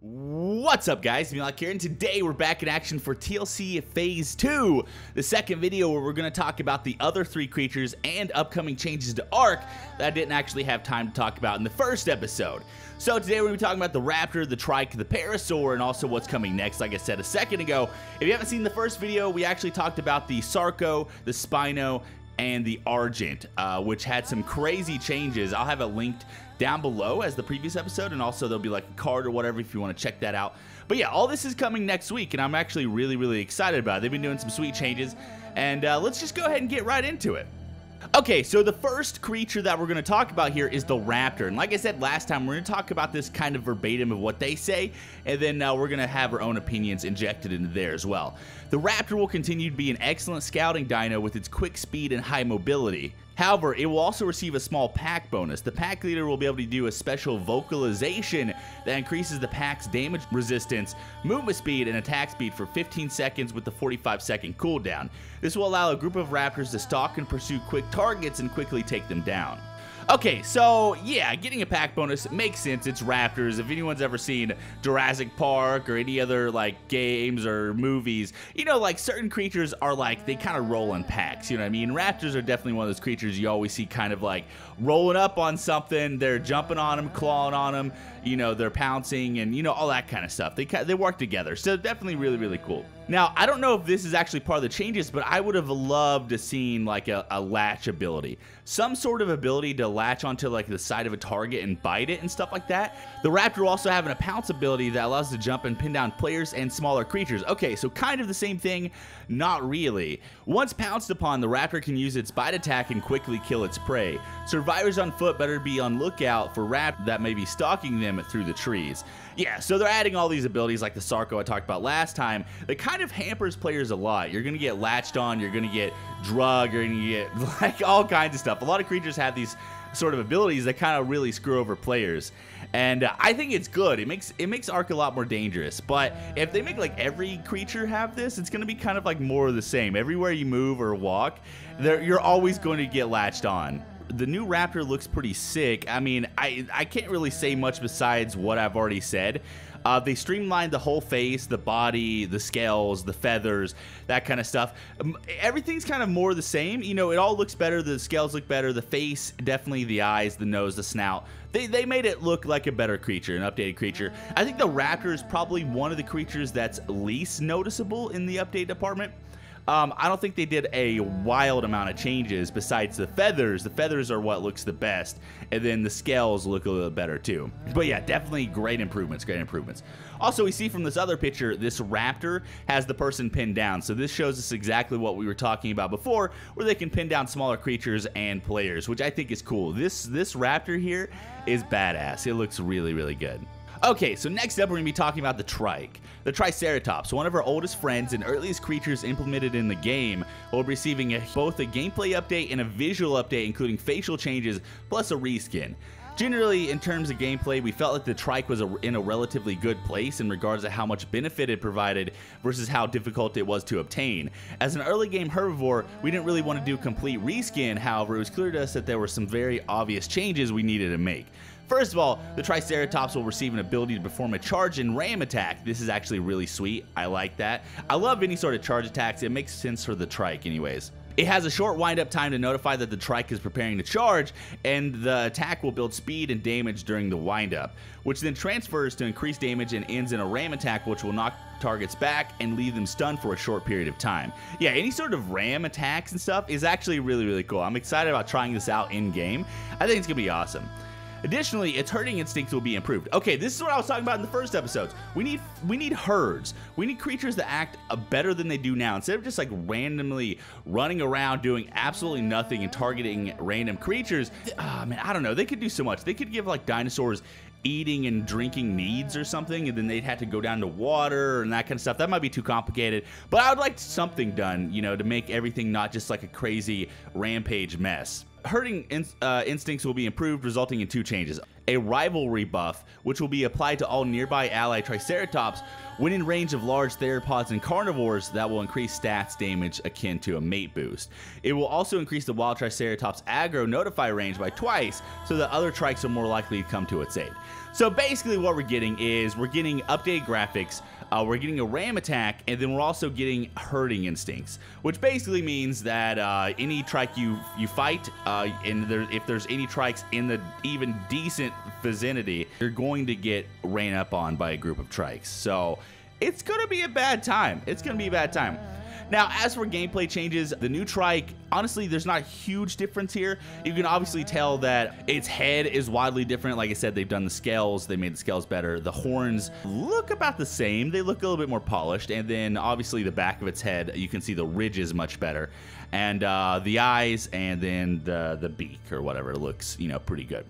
What's up, guys? MeatyLock here, and today we're back in action for TLC Phase 2, the second video where we're going to talk about the other three creatures and upcoming changes to ARK that I didn't actually have time to talk about in the first episode. So today we're going to be talking about the Raptor, the TRIKE, the PARASAUR, and also what's coming next, like I said a second ago. If you haven't seen the first video, we actually talked about the Sarco, the Spino, and the Argent, which had some crazy changes. I'll have it linked down below as the previous episode, and also there'll be like a card or whatever if you want to check that out. But yeah, all this is coming next week, and I'm actually really excited about it. They've been doing some sweet changes, and let's just go ahead and get right into it. Okay, so the first creature that we're going to talk about here is the Raptor, and like I said last time, we're going to talk about this kind of verbatim of what they say, and then we're going to have our own opinions injected into there as well. The Raptor will continue to be an excellent scouting dino with its quick speed and high mobility. However, it will also receive a small pack bonus. The pack leader will be able to do a special vocalization that increases the pack's damage resistance, movement speed, and attack speed for 15 seconds with the 45-second cooldown. This will allow a group of raptors to stalk and pursue quick targets and quickly take them down. Okay, so yeah, getting a pack bonus makes sense. It's raptors. If anyone's ever seen Jurassic Park or any other like games or movies, you know, like certain creatures are like, they kind of roll in packs, you know what I mean? Raptors are definitely one of those creatures you always see kind of like rolling up on something. They're jumping on them, clawing on them, you know, they're pouncing and, you know, all that kind of stuff. They work together, so definitely really cool. Now, I don't know if this is actually part of the changes, but I would have loved to seen like a latch ability. Some sort of ability to latch onto like the side of a target and bite it and stuff like that. The Raptor will also have a pounce ability that allows it to jump and pin down players and smaller creatures. Okay, so kind of the same thing, not really. Once pounced upon, the Raptor can use its bite attack and quickly kill its prey. Survivors on foot better be on lookout for raptors that may be stalking them through the trees. Yeah, so they're adding all these abilities like the Sarco I talked about last time that kind of hampers players a lot. You're going to get latched on, you're going to get drugged, you're going to get like all kinds of stuff. A lot of creatures have these sort of abilities that kind of really screw over players, and I think it's good. It makes ARK a lot more dangerous. But if they make like every creature have this, it's going to be kind of like more of the same. Everywhere you move or walk, you're always going to get latched on. The new Raptor looks pretty sick. I mean, I can't really say much besides what I've already said. They streamlined the whole face, the body, the scales, the feathers, that kind of stuff. Everything's kind of more the same. You know, it all looks better. The scales look better. The face, definitely the eyes, the nose, the snout. They made it look like a better creature, an updated creature. I think the Raptor is probably one of the creatures that's least noticeable in the update department. I don't think they did a wild amount of changes besides the feathers. The feathers are what looks the best, and then the scales look a little better too. But yeah, definitely great improvements, Also, we see from this other picture, this Raptor has the person pinned down. So this shows us exactly what we were talking about before, where they can pin down smaller creatures and players, which I think is cool. This Raptor here is badass. It looks really good. Okay, so next up we're going to be talking about the TRIKE. The Triceratops, one of our oldest friends and earliest creatures implemented in the game, will be receiving both a gameplay update and a visual update, including facial changes, plus a reskin. Generally, in terms of gameplay, we felt like the TRIKE was in a relatively good place in regards to how much benefit it provided versus how difficult it was to obtain. As an early game herbivore, we didn't really want to do a complete reskin. However, it was clear to us that there were some very obvious changes we needed to make. First of all, the Triceratops will receive an ability to perform a charge and ram attack. This is actually really sweet. I like that. I love any sort of charge attacks. It makes sense for the TRIKE anyways. It has a short wind-up time to notify that the TRIKE is preparing to charge, and the attack will build speed and damage during the wind-up, which then transfers to increased damage and ends in a ram attack, which will knock targets back and leave them stunned for a short period of time. Yeah, any sort of ram attacks and stuff is actually really cool. I'm excited about trying this out in-game. I think it's going to be awesome. Additionally, its herding instincts will be improved. Okay, this is what I was talking about in the first episodes. We need herds. We need creatures that act better than they do now. Instead of just like randomly running around doing absolutely nothing and targeting random creatures, man, I don't know. They could do so much. They could give like dinosaurs eating and drinking needs or something, and then they'd have to go down to water and that kind of stuff. That might be too complicated, but I would like something done, you know, to make everything not just like a crazy rampage mess. Herding instincts will be improved, resulting in 2 changes. a rivalry buff, which will be applied to all nearby ally Triceratops when in range of large theropods and carnivores. That will increase stats damage akin to a mate boost. It will also increase the wild Triceratops aggro notify range by twice, so that other trikes are more likely to come to its aid. So basically what we're getting is we're getting updated graphics, we're getting a ram attack, and then we're also getting herding instincts, which basically means that any trike you fight, and if there's any trikes in the even decent vicinity, you're going to get ran up on by a group of trikes. So it's going to be a bad time. It's going to be a bad time. Now, as for gameplay changes, the new trike, honestly, there's not a huge difference here. You can obviously tell that its head is wildly different. Like I said, they've done the scales. They made the scales better. The horns look about the same. They look a little bit more polished. And then, obviously, the back of its head, you can see the ridges much better. And the eyes, and then the beak or whatever looks, you know, pretty good.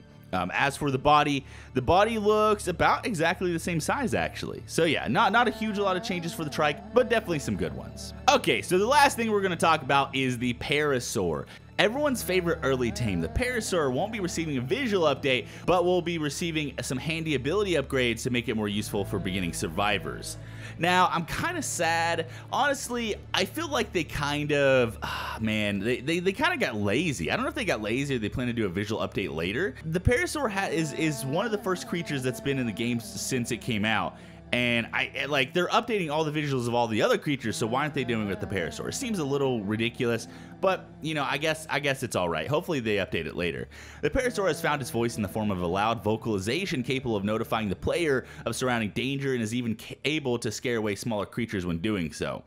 As for the body looks about exactly the same size, actually. So yeah, not a huge lot of changes for the trike, but definitely some good ones. Okay, so the last thing we're going to talk about is the PARASAUR. Everyone's favorite early tame. The PARASAUR won't be receiving a visual update, but will be receiving some handy ability upgrades to make it more useful for beginning survivors. Now, I'm kind of sad. Honestly, I feel like they kind of, they kind of got lazy. I don't know if they got lazy or they plan to do a visual update later. The PARASAUR is one of the first creatures that's been in the game since it came out. And they're updating all the visuals of all the other creatures, so why aren't they doing it with the PARASAUR? It seems a little ridiculous, but you know, I guess it's all right. Hopefully they update it later. The PARASAUR has found its voice in the form of a loud vocalization capable of notifying the player of surrounding danger, and is even able to scare away smaller creatures when doing so.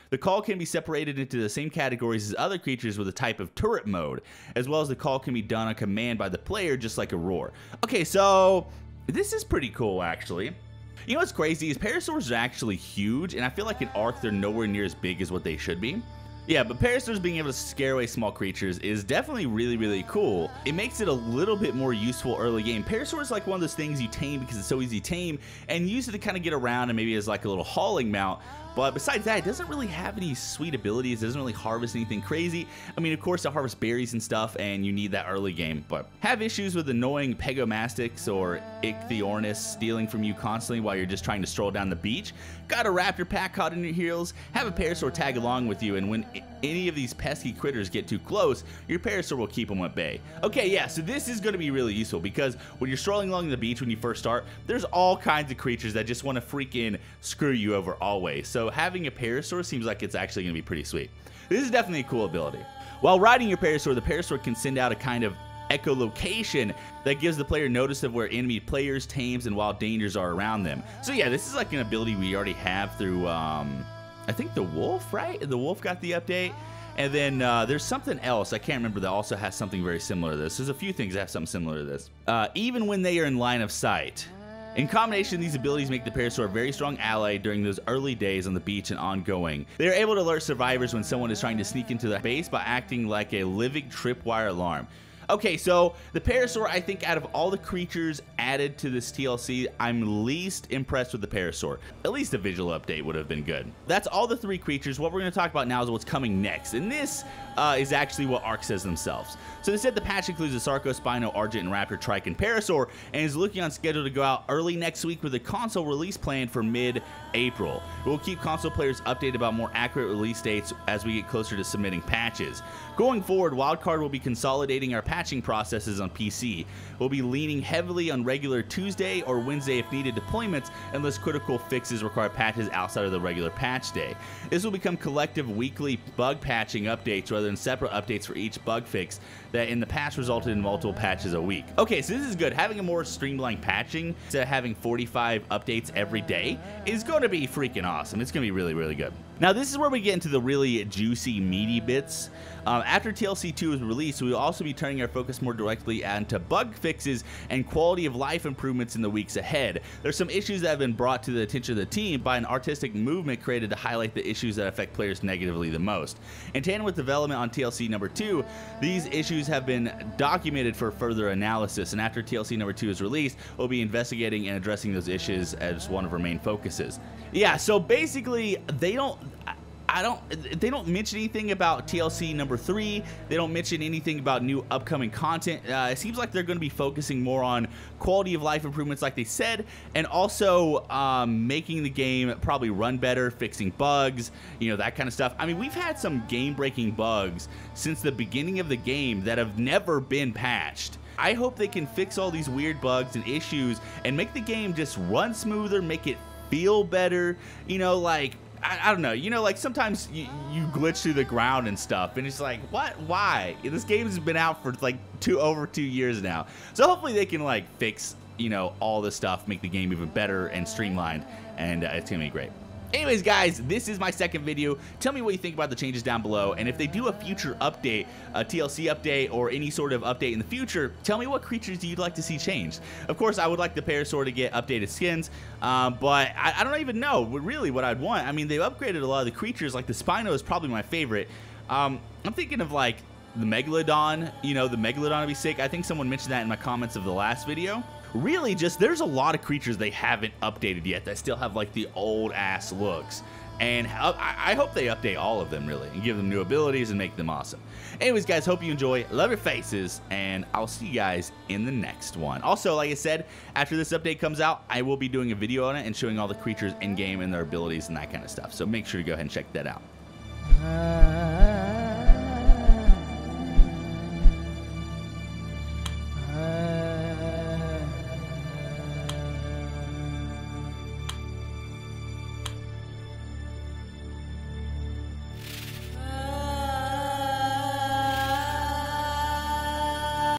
The call can be separated into the same categories as other creatures with a type of turret mode, as well as the call can be done on command by the player, just like a roar. Okay, so this is pretty cool, actually. You know what's crazy is PARASAURs are actually huge, and I feel like in ARK they're nowhere near as big as what they should be. Yeah, but PARASAURs being able to scare away small creatures is definitely really cool. It makes it a little bit more useful early game. PARASAUR is like one of those things you tame because it's so easy to tame, and use it to kind of get around and maybe as like a little hauling mount. But besides that, it doesn't really have any sweet abilities. It doesn't really harvest anything crazy. I mean, of course, it harvests berries and stuff, and you need that early game. But have issues with annoying Pegomastics or Ichthyornis stealing from you constantly while you're just trying to stroll down the beach? Got a raptor pack caught in your heels? Have a PARASAUR tag along with you, and when any of these pesky critters get too close, your PARASAUR will keep them at bay. Okay, yeah, so this is going to be really useful because when you're strolling along the beach when you first start, there's all kinds of creatures that just want to freaking screw you over always. So having a PARASAUR seems like it's actually going to be pretty sweet. This is definitely a cool ability. While riding your PARASAUR, the PARASAUR can send out a kind of echolocation that gives the player notice of where enemy players, tames, and wild dangers are around them. So yeah, this is like an ability we already have through, I think the wolf, right? The wolf got the update. And then there's something else I can't remember that also has something very similar to this. There's a few things that have something similar to this. Even when they are in line of sight. In combination, these abilities make the PARASAUR a very strong ally during those early days on the beach and ongoing. They are able to alert survivors when someone is trying to sneak into their base by acting like a living tripwire alarm. Okay, so the PARASAUR, I think out of all the creatures added to this TLC, I'm least impressed with the PARASAUR. At least a visual update would have been good. That's all the three creatures. What we're going to talk about now is what's coming next, and this is actually what ARK says themselves. So they said the patch includes a Sarco, Spino, Argent, and Raptor, Trike, and PARASAUR, and is looking on schedule to go out early next week with a console release planned for mid-April. We'll keep console players updated about more accurate release dates as we get closer to submitting patches. Going forward, Wildcard will be consolidating our patching processes on PC. We'll be leaning heavily on regular Tuesday or Wednesday if needed deployments unless critical fixes require patches outside of the regular patch day. This will become collective weekly bug patching updates rather than separate updates for each bug fix that in the past resulted in multiple patches a week. Okay, so this is good. Having a more streamlined patching instead of having 45 updates every day is going to be freaking awesome. It's going to be really good. Now this is where we get into the really juicy, meaty bits. After TLC 2 is released, we will also be turning our focus more directly onto bug fixes and quality of life improvements in the weeks ahead. There's some issues that have been brought to the attention of the team by an artistic movement created to highlight the issues that affect players negatively the most. In tandem with development on TLC number 2, these issues have been documented for further analysis, and after TLC number 2 is released, we'll be investigating and addressing those issues as one of our main focuses. Yeah, so basically, they don't mention anything about TLC number 3. They don't mention anything about new upcoming content. It seems like they're going to be focusing more on quality of life improvements like they said, and also making the game probably run better, fixing bugs, you know, that kind of stuff. I mean, we've had some game-breaking bugs since the beginning of the game that have never been patched. I hope they can fix all these weird bugs and issues and make the game just run smoother, make it feel better, you know, like, I don't know, you know, like sometimes you glitch through the ground and stuff, and it's like, what? Why? This game has been out for like over 2 years now. So hopefully they can like fix, you know, all this stuff, make the game even better and streamlined, and it's gonna be great. Anyways, guys, this is my second video. Tell me what you think about the changes down below, and if they do a future update, a TLC update, or any sort of update in the future, tell me what creatures you'd like to see changed. Of course, I would like the Parasaur to get updated skins, but I don't even know really what I'd want. I mean, they've upgraded a lot of the creatures, like the Spino is probably my favorite. I'm thinking of like the Megalodon, you know, the Megalodon would be sick. I think someone mentioned that in my comments of the last video. Really, just there's a lot of creatures they haven't updated yet that still have like the old ass looks, and I hope they update all of them really and give them new abilities and make them awesome. Anyways, guys, hope you enjoy, love your faces, and I'll see you guys in the next one. Also, like I said, after this update comes out, I will be doing a video on it and showing all the creatures in game and their abilities and that kind of stuff, so make sure to go ahead and check that out.